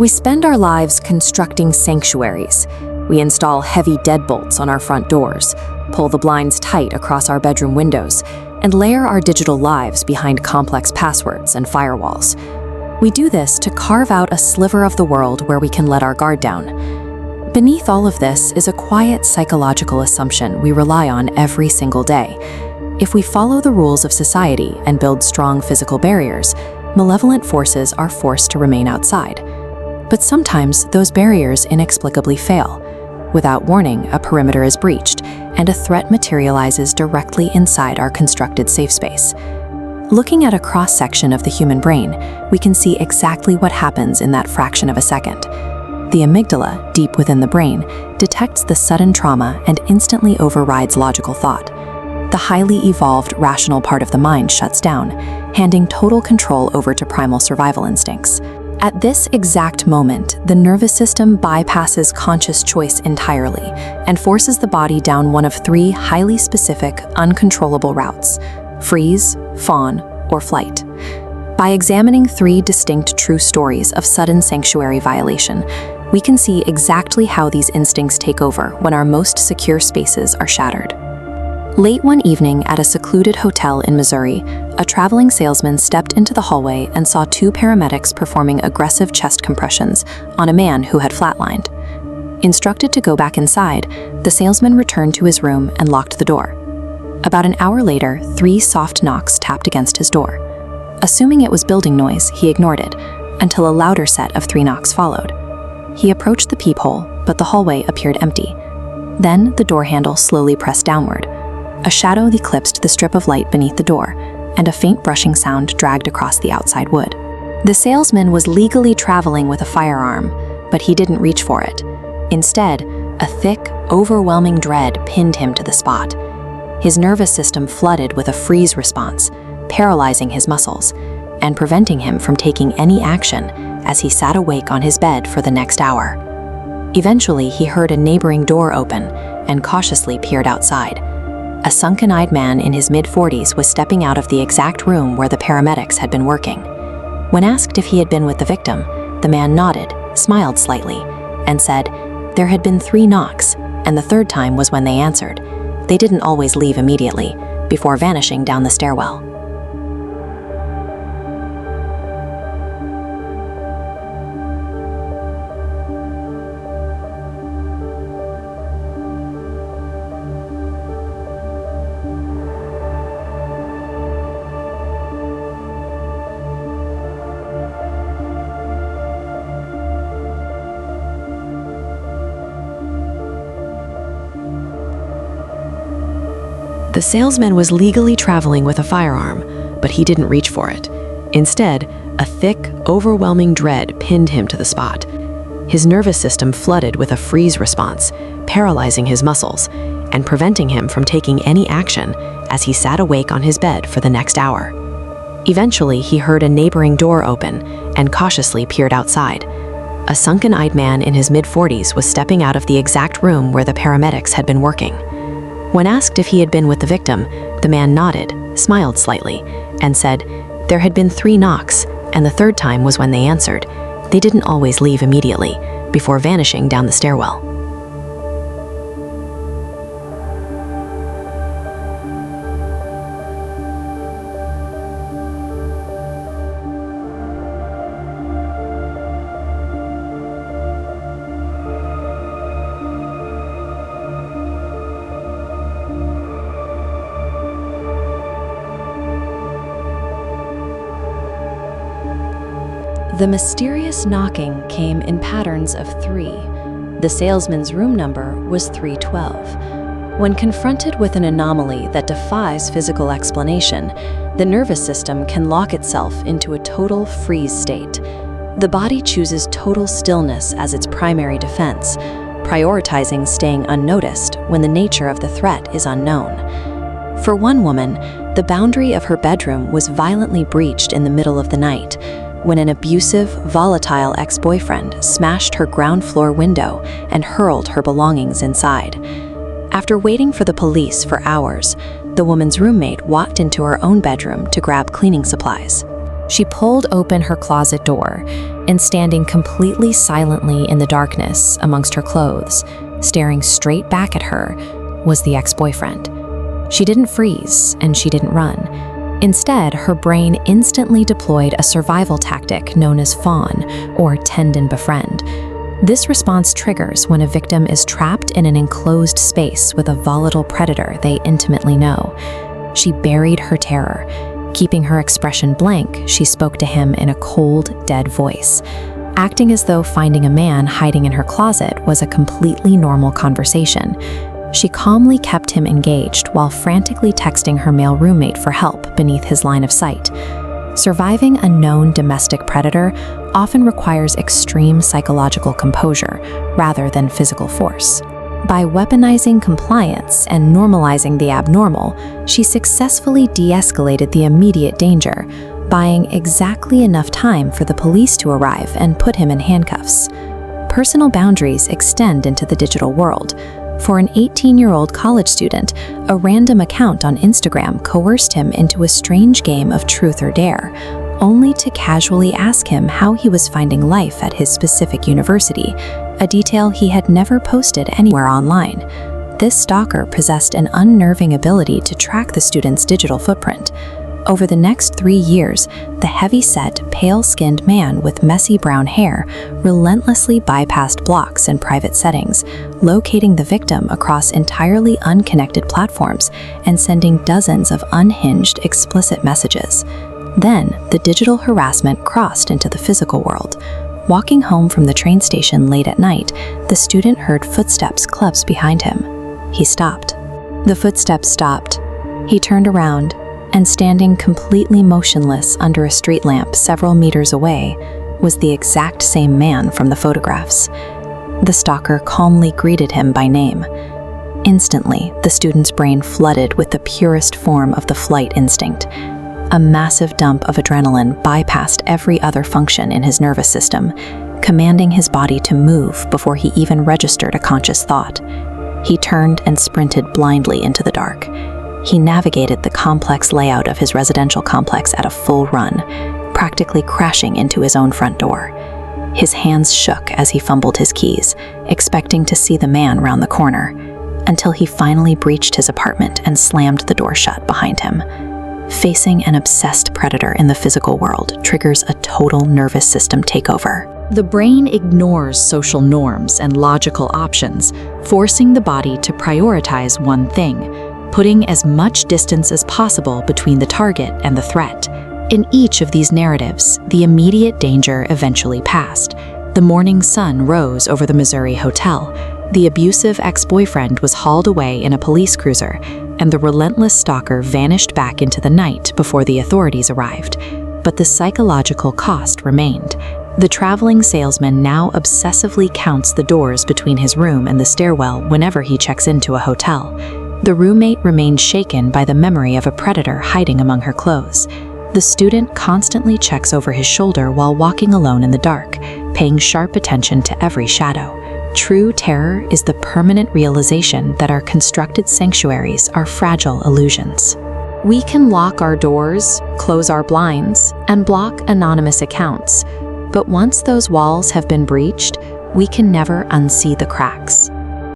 We spend our lives constructing sanctuaries. We install heavy deadbolts on our front doors, pull the blinds tight across our bedroom windows, and layer our digital lives behind complex passwords and firewalls. We do this to carve out a sliver of the world where we can let our guard down. Beneath all of this is a quiet psychological assumption we rely on every single day. If we follow the rules of society and build strong physical barriers, malevolent forces are forced to remain outside. But sometimes those barriers inexplicably fail. Without warning, a perimeter is breached, and a threat materializes directly inside our constructed safe space. Looking at a cross-section of the human brain, we can see exactly what happens in that fraction of a second. The amygdala, deep within the brain, detects the sudden trauma and instantly overrides logical thought. The highly evolved, rational part of the mind shuts down, handing total control over to primal survival instincts. At this exact moment, the nervous system bypasses conscious choice entirely and forces the body down one of three highly specific, uncontrollable routes: freeze, fawn, or flight. By examining three distinct true stories of sudden sanctuary violation, we can see exactly how these instincts take over when our most secure spaces are shattered. Late one evening at a secluded hotel in Missouri, a traveling salesman stepped into the hallway and saw two paramedics performing aggressive chest compressions on a man who had flatlined. Instructed to go back inside, the salesman returned to his room and locked the door. About an hour later, 3 soft knocks tapped against his door. Assuming it was building noise, he ignored it, until a louder set of 3 knocks followed. He approached the peephole, but the hallway appeared empty. Then the door handle slowly pressed downward. A shadow eclipsed the strip of light beneath the door, and a faint brushing sound dragged across the outside wood. The salesman was legally traveling with a firearm, but he didn't reach for it. Instead, a thick, overwhelming dread pinned him to the spot. His nervous system flooded with a freeze response, paralyzing his muscles, and preventing him from taking any action as he sat awake on his bed for the next hour. Eventually, he heard a neighboring door open and cautiously peered outside. A sunken-eyed man in his mid-40s was stepping out of the exact room where the paramedics had been working. When asked if he had been with the victim, the man nodded, smiled slightly, and said there had been 3 knocks, and the third time was when they answered. They didn't always leave immediately, before vanishing down the stairwell. The salesman was legally traveling with a firearm, but he didn't reach for it. Instead, a thick, overwhelming dread pinned him to the spot. His nervous system flooded with a freeze response, paralyzing his muscles, and preventing him from taking any action as he sat awake on his bed for the next hour. Eventually, he heard a neighboring door open and cautiously peered outside. A sunken-eyed man in his mid-40s was stepping out of the exact room where the paramedics had been working. When asked if he had been with the victim, the man nodded, smiled slightly, and said there had been 3 knocks, and the third time was when they answered. They didn't always leave immediately, before vanishing down the stairwell. The mysterious knocking came in patterns of 3. The salesman's room number was 312. When confronted with an anomaly that defies physical explanation, the nervous system can lock itself into a total freeze state. The body chooses total stillness as its primary defense, prioritizing staying unnoticed when the nature of the threat is unknown. For one woman, the boundary of her bedroom was violently breached in the middle of the night, when an abusive, volatile ex-boyfriend smashed her ground floor window and hurled her belongings inside. After waiting for the police for hours, the woman's roommate walked into her own bedroom to grab cleaning supplies. She pulled open her closet door, and standing completely silently in the darkness amongst her clothes, staring straight back at her, was the ex-boyfriend. She didn't freeze, and she didn't run. Instead, her brain instantly deployed a survival tactic known as fawn, or tend and befriend. This response triggers when a victim is trapped in an enclosed space with a volatile predator they intimately know. She buried her terror. Keeping her expression blank, she spoke to him in a cold, dead voice, acting as though finding a man hiding in her closet was a completely normal conversation. She calmly kept him engaged while frantically texting her male roommate for help beneath his line of sight. Surviving a known domestic predator often requires extreme psychological composure rather than physical force. By weaponizing compliance and normalizing the abnormal, she successfully de-escalated the immediate danger, buying exactly enough time for the police to arrive and put him in handcuffs. Personal boundaries extend into the digital world. For an 18-year-old college student, a random account on Instagram coerced him into a strange game of truth or dare, only to casually ask him how he was finding life at his specific university, a detail he had never posted anywhere online. This stalker possessed an unnerving ability to track the student's digital footprint. Over the next 3 years, the heavy-set, pale-skinned man with messy brown hair relentlessly bypassed blocks and private settings, locating the victim across entirely unconnected platforms and sending dozens of unhinged, explicit messages. Then, the digital harassment crossed into the physical world. Walking home from the train station late at night, the student heard footsteps close behind him. He stopped. The footsteps stopped. He turned around, and standing completely motionless under a street lamp several meters away was the exact same man from the photographs. The stalker calmly greeted him by name. Instantly, the student's brain flooded with the purest form of the flight instinct. A massive dump of adrenaline bypassed every other function in his nervous system, commanding his body to move before he even registered a conscious thought. He turned and sprinted blindly into the dark. He navigated the complex layout of his residential complex at a full run, practically crashing into his own front door. His hands shook as he fumbled his keys, expecting to see the man round the corner, until he finally breached his apartment and slammed the door shut behind him. Facing an obsessed predator in the physical world triggers a total nervous system takeover. The brain ignores social norms and logical options, forcing the body to prioritize one thing, putting as much distance as possible between the target and the threat. In each of these narratives, the immediate danger eventually passed. The morning sun rose over the Missouri hotel. The abusive ex-boyfriend was hauled away in a police cruiser, and the relentless stalker vanished back into the night before the authorities arrived. But the psychological cost remained. The traveling salesman now obsessively counts the doors between his room and the stairwell whenever he checks into a hotel. The roommate remained shaken by the memory of a predator hiding among her clothes. The student constantly checks over his shoulder while walking alone in the dark, paying sharp attention to every shadow. True terror is the permanent realization that our constructed sanctuaries are fragile illusions. We can lock our doors, close our blinds, and block anonymous accounts, but once those walls have been breached, we can never unsee the cracks.